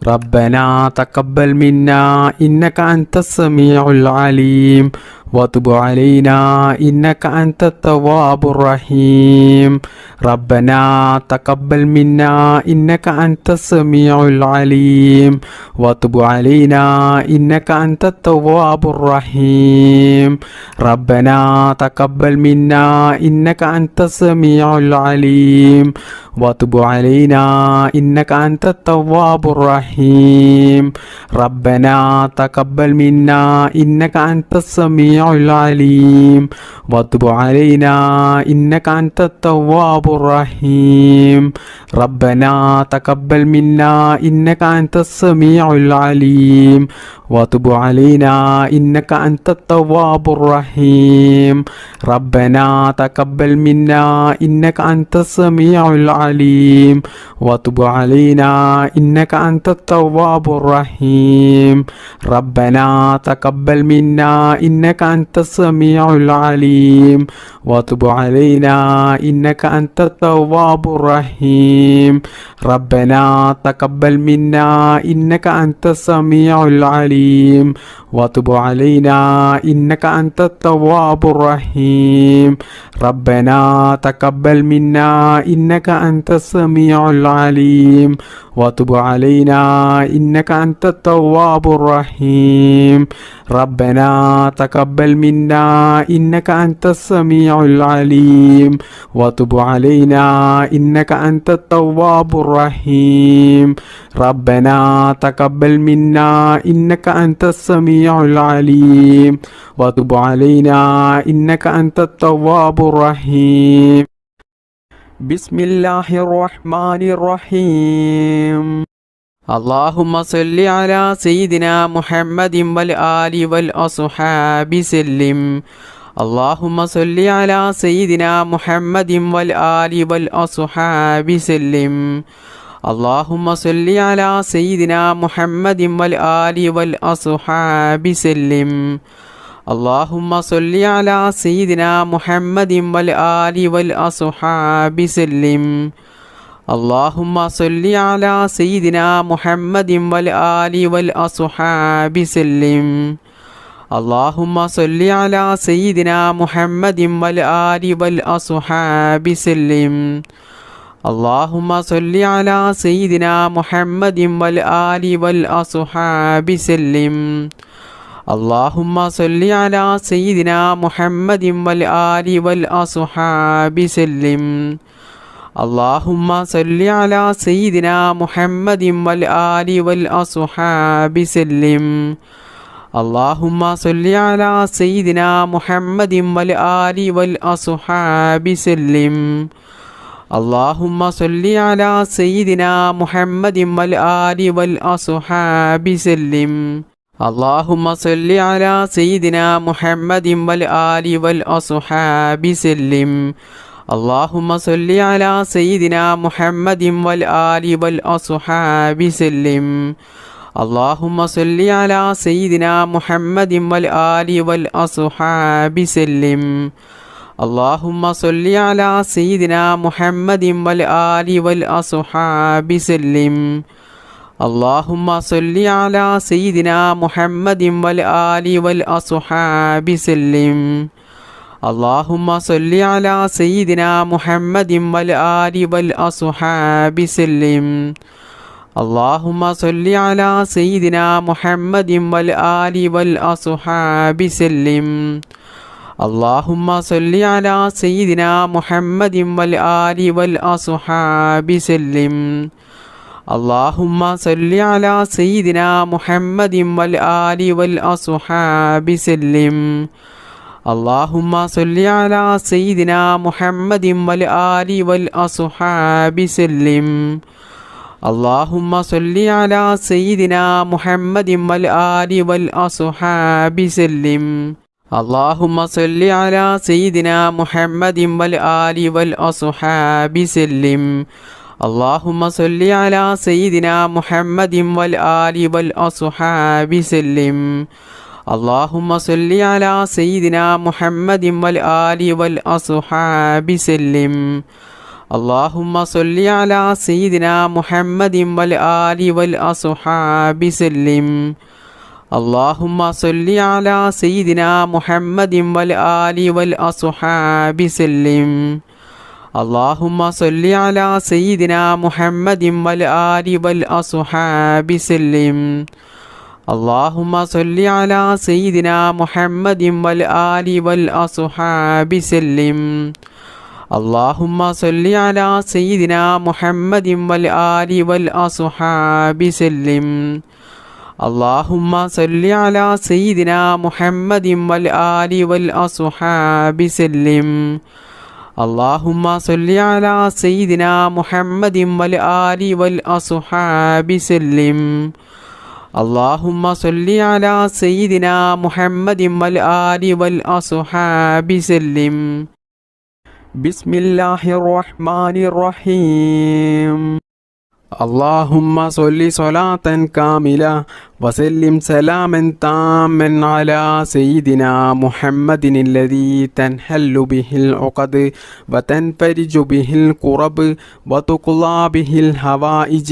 Speaker 1: ربنا تقبل منا إنك أنت السميع العليم وتب علينا إنك أنت التواب الرحيم ربنا تقبل منا إنك أنت السميع العليم وتب علينا إنك أنت التواب الرحيم ربنا تقبل منا إنك أنت السميع العليم وتب علينا إنك أنت التواب الرحيم ربنا تقبل منا إنك أنت السميع العليم وتب علينا إنك أنت التواب الرحيم ربنا تقبل منا إنك أنت السميع العليم وتب علينا إنك أنت التواب الرحيم ربنا تقبل منا إنك أنت السميع العليم وتب علينا إنك أنت التواب الرحيم ربنا تقبل منا إنك أنت السميع العليم وتب علينا إنك أنت التواب الرحيم ربنا تقبل منا إنك أنت السميع العليم وتب علينا إنك أنت التواب الرحيم ربنا تقبل منا إنك أنت السميع العليم وتب علينا إنك أنت التواب الرحيم ربنا تقبل منا إنك أنت السميع العليم وتب علينا إنك أنت التواب الرحيم ربنا تقبل منا إنك أنت السميع العليم وتب علينا إنك أنت التواب الرحيم بسم الله الرحمن الرحيم اللهم صل على سيدنا محمد والآل والأصحاب سلم اللهم صل على سيدنا محمد والآل والأصحاب سلم اللهم صل على سيدنا محمد والآل والأصحاب سلم اللهم صل على سيدنا محمد والآل والأصحاب سلم اللهم صل على سيدنا محمد والآل والأصحاب سلم اللهم صل على سيدنا محمد والآل والأصحاب سلم اللهم صل على سيدنا محمد والآل والأصحاب سلم اللهم صل على سيدنا محمد والآل والأصحاب سلم اللهم صل على سيدنا محمد والآل والأصحاب سلم اللهم صل على سيدنا محمد والآل والأصحاب سلم اللهم صل على سيدنا محمد والآل والأصحاب سلم اللهم صل على سيدنا محمد والآل والأصحاب سلم اللهم صل على سيدنا محمد والآل والأصحاب سلم اللهم صل على سيدنا محمد والآل والأصحاب سلم اللهم صل على سيدنا محمد والآل والأصحاب سلم اللهم صل على سيدنا محمد والآل والأصحاب سلم اللهم صل على سيدنا محمد والآل والأصحاب سلم اللهم صل على سيدنا محمد والآل والأصحاب سلم اللهم صل على سيدنا محمد والآل والأصحاب سلم اللهم صل على سيدنا محمد والآل والأصحاب سلم اللهم صل على سيدنا محمد والآل والأصحاب سلم اللهم صل على سيدنا محمد والآل والأصحاب سلم اللهم صل على سيدنا محمد والآل والأصحاب سلم اللهم صل على سيدنا محمد والآل والأصحاب سلم اللهم صل على سيدنا محمد والآل والأصحاب سلم اللهم صل على سيدنا محمد والآل والأصحاب سلم اللهم صل على سيدنا محمد والآل والأصحاب سلم. اللهم صل على سيدنا محمد والآل والأصحاب سلم. اللهم صل على سيدنا محمد والآل والأصحاب سلم. اللهم صل على سيدنا محمد والآل والأصحاب سلم. اللهم صل على سيدنا محمد والآل والأصحاب سلم. اللهم صل على سيدنا محمد والآل والأصحاب سلم. اللهم صل على سيدنا محمد والآل والأصحاب سلم. بسم الله الرحمن الرحيم. اللهم صل صلاة كاملة وسلم سلاما تاما على سيدنا محمد الذي تنحل به العقد وتنفرج به الكرب وتقضى به الحوائج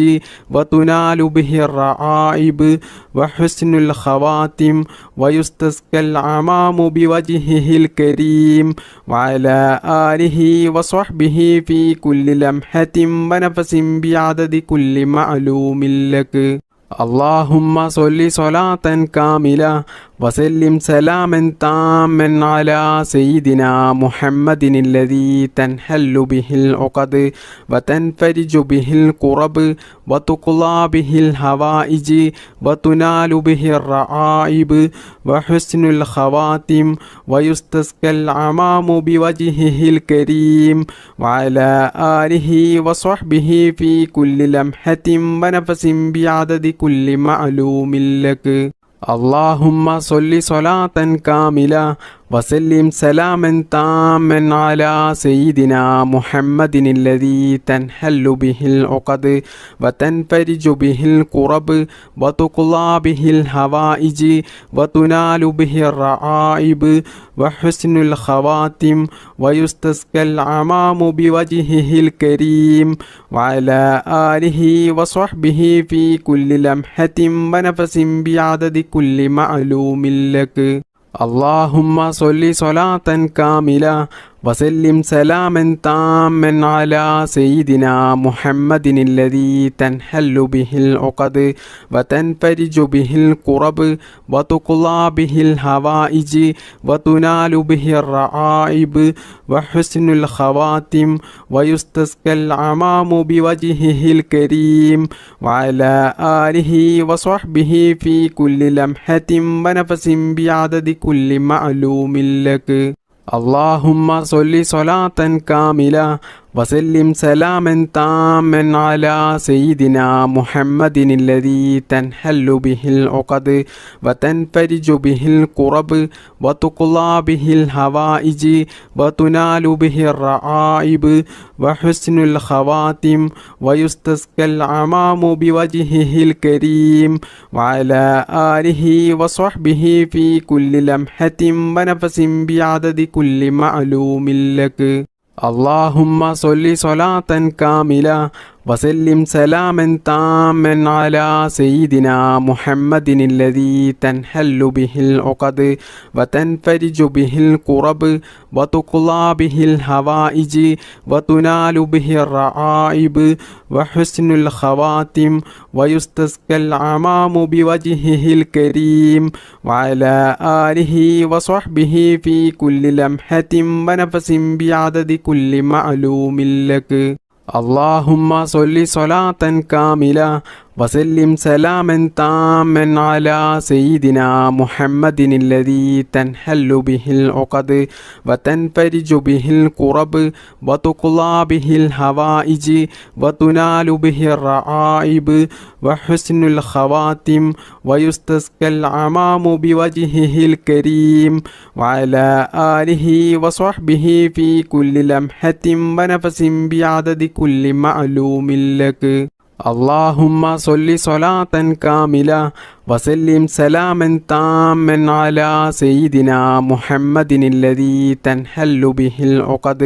Speaker 1: وتنال به الرعائب وحسن الخواتم ويستسقى الغمام بوجهه الكريم وعلى آله وصحبه في كل لمحة ونفس بعدد كل معلوم لك. اللهم صل صلاة كاملة وسلم سلاما تاما على سيدنا محمد الذي تنحل به العقد وتنفرج به الكرب وتقضى به الحوائج وتنال به الرعائب وحسن الخواتم ويستسقى الغمام بوجهه الكريم وعلى آله وصحبه في كل لمحة ونفس بعدد كل معلوم لك. اللهم صل صلاة كاملة وسلم سلاما تاما على سيدنا محمد الذي تنحل به العقد وتنفرج به الكرب وتقضى به الحوائج وتنال به الرعائب وحسن الخواتم ويستسقى الغمام بوجهه الكريم وعلى آله وصحبه في كل لمحة ونفس بعدد كل معلوم لك. اللهم صل صلاة كاملة وسلم سلاما تاما على سيدنا محمد الذي تنحل به العقد وتنفرج به الكرب وتقضى به الحوائج وتنال به الرعائب وحسن الخواتم ويستسقى الغمام بوجهه الكريم وعلى آله وصحبه في كل لمحة ونفس بعدد كل معلوم لك. اللهم صل صلاة كاملة وسلم سلاما تاما على سيدنا محمد الذي تنحل به العقد وتنفرج به الكرب وتقضى به الحوائج وتنال به الرعائب وحسن الخواتم ويستسقى الغمام بوجهه الكريم وعلى آله وصحبه في كل لمحة ونفس بعدد كل معلوم لك. اللهم صل صلاة كاملة وسلم سلاما تاما على سيدنا محمد الذي تنحل به العقد وتنفرج به الكرب وتقضى به الحوائج وتنال به الرعائب وحسن الخواتم ويستسقى الغمام بوجهه الكريم وعلى آله وصحبه في كل لمحة ونفس بعدد كل معلوم لك. اللهم صل صلاة كاملة وسلم سلاما تاما على سيدنا محمد الذي تنحل به العقد وتنفرج به الكرب وتقضى به الحوائج وتنال به الرعائب وحسن الخواتم ويستسقى الغمام بوجهه الكريم وعلى آله وصحبه في كل لمحة ونفس بعدد كل معلوم لك. اللهم صل صلاة كاملة وسلم سلاما تاما على سيدنا محمد الذي تنحل به العقد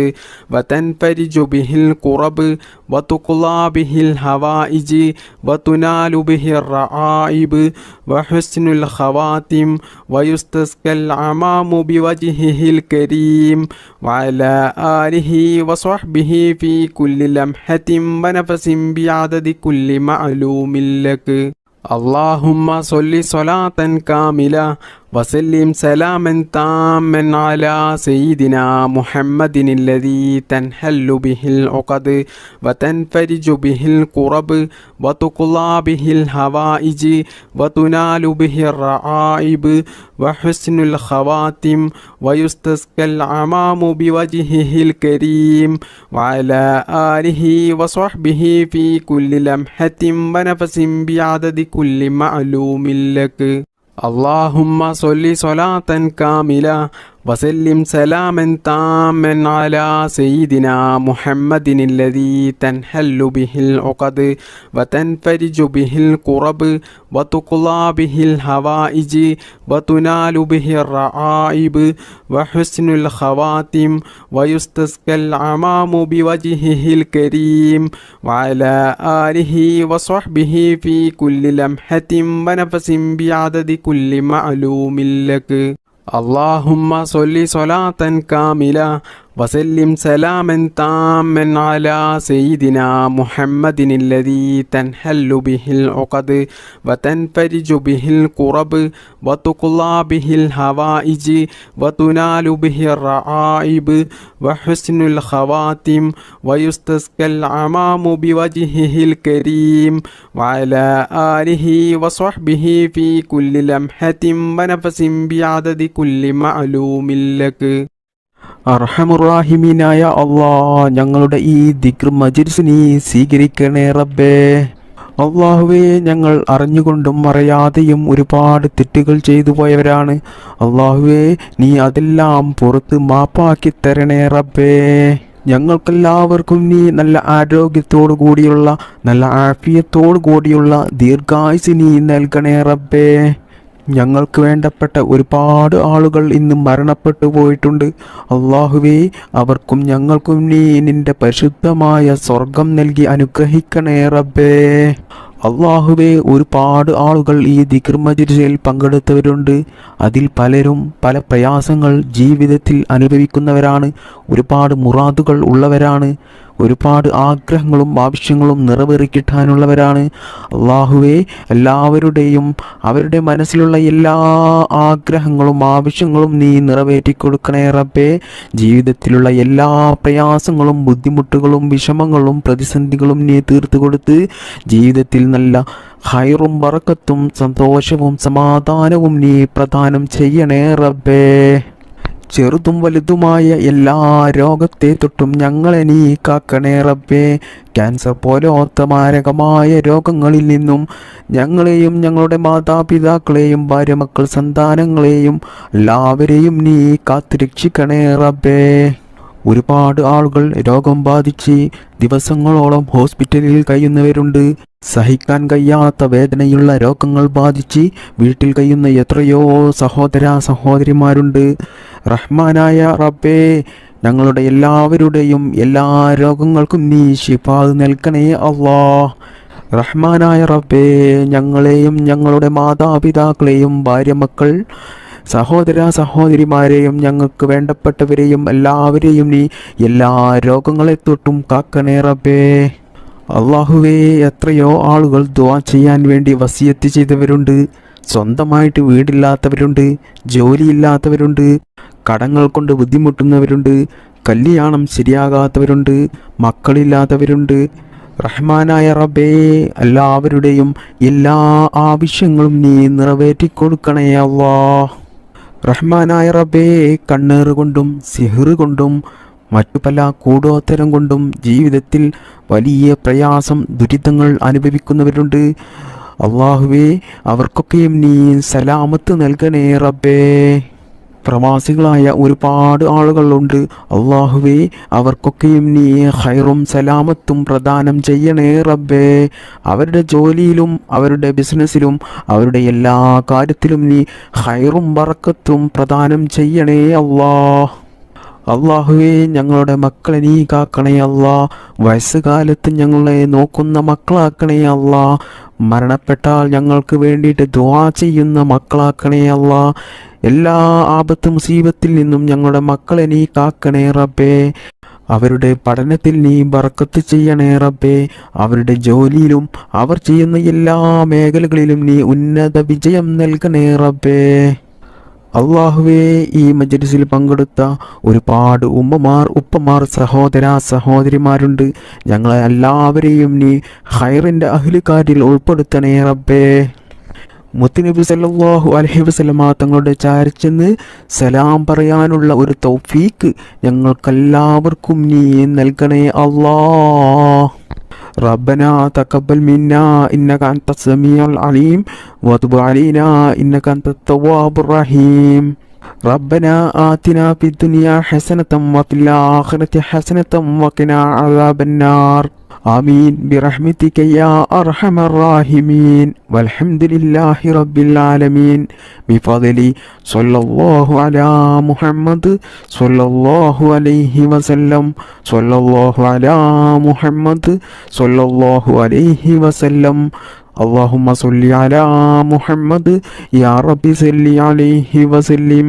Speaker 1: وتنفرج به الكرب وتقضى به الحوائج وتنال به الرعائب وحسن الخواتم ويستسقى الغمام بوجهه الكريم وعلى آله وصحبه في كل لمحة ونفس بعدد كل معلوم لك. اللهم صل صلاة كاملة وسلم سلاما تاما على سيدنا محمد الذي تنحل به العقد وتنفرج به الكرب وتقضى به الحوائج وتنال به الرعائب وحسن الخواتم ويستسقى الغمام بوجهه الكريم وعلى آله وصحبه في كل لمحة ونفس بعدد كل معلوم لك. اللهم صل صلاة كاملة وسلم سلاما تاما على سيدنا محمد الذي تنحل به العقد وتنفرج به الكرب وتقضى به الحوائج وتنال به الرعائب وحسن الخواتم ويستسقى الغمام بوجهه الكريم وعلى آله وصحبه في كل لمحة ونفس بعدد كل معلوم لك. اللهم صل صلاة كاملة وسلم سلاما تاما على سيدنا محمد الذي تنحل به العقد وتنفرج به الكرب وتقضى به الحوائج وتنال به الرعائب وحسن الخواتم ويستسقى الغمام بوجهه الكريم وعلى آله وصحبه في كل لمحة ونفس بعدد كل معلوم لك. അർഹമുറാഹിമീനായ അല്ലാഹ്, ഞങ്ങളുടെ ഈ ദിക്ർ മജ്‌ലിസ് നീ സ്വീകരിക്കണേ റബ്ബേ. അല്ലാഹുവേ, ഞങ്ങൾ അറിഞ്ഞുകൊണ്ടും അറിയാതെയും ഒരുപാട് തെറ്റുകൾ ചെയ്തു പോയവരാണ്. അല്ലാഹുവേ, നീ അതെല്ലാം പുറത്ത് മാപ്പാക്കി തരണേ റബ്ബേ. ഞങ്ങൾക്കെല്ലാവർക്കും നീ നല്ല ആരോഗ്യത്തോടു കൂടിയുള്ള, നല്ല ആഫിയത്തോടു കൂടിയുള്ള ദീർഘായുസ് നീ നൽകണേ റബ്ബേ. ഞങ്ങൾക്ക് വേണ്ടപ്പെട്ട ഒരുപാട് ആളുകൾ ഇന്ന് മരണപ്പെട്ടു പോയിട്ടുണ്ട്. അല്ലാഹുവേ, അവർക്കും ഞങ്ങൾക്കും നീ നിന്റെ പരിശുദ്ധമായ സ്വർഗം നൽകി അനുഗ്രഹിക്കണേ റബ്ബേ. അല്ലാഹുവേ, ഒരുപാട് ആളുകൾ ഈ ദിക്ർ മജ്‌ലിസിൽ പങ്കെടുത്തവരുണ്ട്. അതിൽ പലരും പല പ്രയാസങ്ങൾ ജീവിതത്തിൽ അനുഭവിക്കുന്നവരാണ്. ഒരുപാട് മുറാദുകൾ ഉള്ളവരാണ്. ഒരുപാട് ആഗ്രഹങ്ങളും ആവശ്യങ്ങളും നിറവേറിക്കിട്ടാനുള്ളവരാണ്. അല്ലാഹുവേ, എല്ലാവരുടെയും അവരുടെ മനസ്സിലുള്ള എല്ലാ ആഗ്രഹങ്ങളും ആവശ്യങ്ങളും നീ നിറവേറ്റിക്കൊടുക്കണേ റബ്ബേ. ജീവിതത്തിലുള്ള എല്ലാ പ്രയാസങ്ങളും ബുദ്ധിമുട്ടുകളും വിഷമങ്ങളും പ്രതിസന്ധികളും നീ തീർത്തു കൊടുത്ത് ജീവിതത്തിൽ നല്ല ഖൈറും ബറക്കത്തും സന്തോഷവും സമാധാനവും നീ പ്രദാനം ചെയ്യണേ റബ്ബേ. ചെറുതും വലുതുമായ എല്ലാ രോഗത്തെ തൊട്ടും ഞങ്ങളെ നീ കാക്കണേ റബ്ബേ. ക്യാൻസർ പോലത്തെ മാരകമായ രോഗങ്ങളിൽ നിന്നും ഞങ്ങളെയും ഞങ്ങളുടെ മാതാപിതാക്കളെയും ഭാര്യ മക്കൾ സന്താനങ്ങളെയും എല്ലാവരെയും നീ കാത്തുരക്ഷിക്കണേ റബ്ബേ. ഒരുപാട് ആളുകൾ രോഗം ബാധിച്ച് ദിവസങ്ങളോളം ഹോസ്പിറ്റലിൽ കഴിയുന്നവരുണ്ട്. സഹിക്കാൻ കഴിയാത്ത വേദനയുള്ള രോഗങ്ങൾ ബാധിച്ച് വീട്ടിൽ കഴിയുന്ന എത്രയോ സഹോദര സഹോദരിമാരുണ്ട്. റഹ്മാനായ റബ്ബേ, ഞങ്ങളുടെ എല്ലാവരുടെയും എല്ലാ രോഗങ്ങൾക്കും നീ ശിഫാ നൽകണേ അല്ലാഹ്. റഹ്മാനായ റബ്ബേ, ഞങ്ങളെയും ഞങ്ങളുടെ മാതാപിതാക്കളെയും ഭാര്യ മക്കൾ സഹോദര സഹോദരിമാരെയും ഞങ്ങൾക്ക് വേണ്ടപ്പെട്ടവരെയും എല്ലാവരെയും നീ എല്ലാ രോഗങ്ങളെ തൊട്ടും കാക്കണേ റബ്ബേ. അല്ലാഹുവേ, എത്രയോ ആളുകൾ ദുആ ചെയ്യാൻ വേണ്ടി വസിയത്ത് ചെയ്തവരുണ്ട്. സ്വന്തമായിട്ട് വീടില്ലാത്തവരുണ്ട്, ജോലിയില്ലാത്തവരുണ്ട്, കടങ്ങൾ കൊണ്ട് ബുദ്ധിമുട്ടുന്നവരുണ്ട്, കല്യാണം ശരിയാകാത്തവരുണ്ട്, മക്കളില്ലാത്തവരുണ്ട്. റഹ്മാനായ റബ്ബേ, എല്ലാവരുടെയും എല്ലാ ആവശ്യങ്ങളും നീ നിറവേറ്റിക്കൊടുക്കണേ അല്ലാഹ്. റഹ്മാനായ റബ്ബേ, കണ്ണേറ് കൊണ്ടും സിഹ്റ് കൊണ്ടും മറ്റു പല കൂടോത്തരം കൊണ്ടും ജീവിതത്തിൽ വലിയ പ്രയാസം ദുരിതങ്ങൾ അനുഭവിക്കുന്നവരുണ്ട്. അല്ലാഹുവേ, അവർക്കൊക്കെയും നീ സലാമത്ത് നൽകണേ റബ്ബേ.
Speaker 2: പ്രവാസികളായ ഒരുപാട് ആളുകളുണ്ട്. അള്ളാഹുവേ, അവർക്കൊക്കെയും നീ ഖൈറും സലാമത്തും പ്രദാനം ചെയ്യണേ റബ്ബേ. അവരുടെ ജോലിയിലും അവരുടെ ബിസിനസ്സിലും അവരുടെ എല്ലാ കാര്യത്തിലും നീ ഖൈറും ബറക്കത്തും പ്രദാനം ചെയ്യണേ അള്ളാഹുവേ, ഞങ്ങളുടെ മക്കളെ നീ കാക്കണേ അല്ലാ. വയസ്സുകാലത്ത് ഞങ്ങളെ നോക്കുന്ന മക്കളാക്കണേ അല്ലാ. മരണപ്പെട്ടാൽ ഞങ്ങൾക്ക് വേണ്ടിയിട്ട് ദുആ ചെയ്യുന്ന മക്കളാക്കണേ അല്ലാ. എല്ലാ ആപത്ത് മുസീബത്തിൽ നിന്നും ഞങ്ങളുടെ മക്കളെ നീ കാക്കണേ റബ്ബേ. അവരുടെ പഠനത്തിൽ നീ ബറക്കത്ത് ചെയ്യണേ റബ്ബേ. അവരുടെ ജോലിയിലും അവർ ചെയ്യുന്ന എല്ലാ മേഖലകളിലും നീ ഉന്നത വിജയം നൽകണേ റബ്ബേ. അള്ളാഹുവേ, ഈ മജ്‌ലിസിൽ പങ്കെടുത്ത ഒരുപാട് ഉമ്മമാർ, ഉപ്പമാർ, സഹോദരിമാരുണ്ട്. ഞങ്ങളെ എല്ലാവരെയും നീ ഖൈറിൻ്റെ അഹ്ലുകാരിൽ ഉൾപ്പെടുത്തണേ റബ്ബേ. മുത്തുനബി സല്ലല്ലാഹു അലൈഹി വസല്ലമ തങ്ങളുടെ ചാരിച്ചെന്ന് സലാം പറയാനുള്ള ഒരു തൗഫീക്ക് ഞങ്ങൾക്കെല്ലാവർക്കും നീ നൽകണേ അല്ലാഹ്. ربنا تقبل منا إنك أنت السميع العليم وتب علينا إنك أنت التواب الرحيم. ربنا آتنا في الدنيا حسنة وفي الآخرة حسنة وقنا عذاب النار. آمين برحمتك يا أرحم الراحمين. والحمد لله رب العالمين. بفضل صلى الله على محمد صلى الله عليه وسلم. صلى الله على محمد صلى الله عليه وسلم. اللهم صل على محمد يا رب صل عليه وسلم.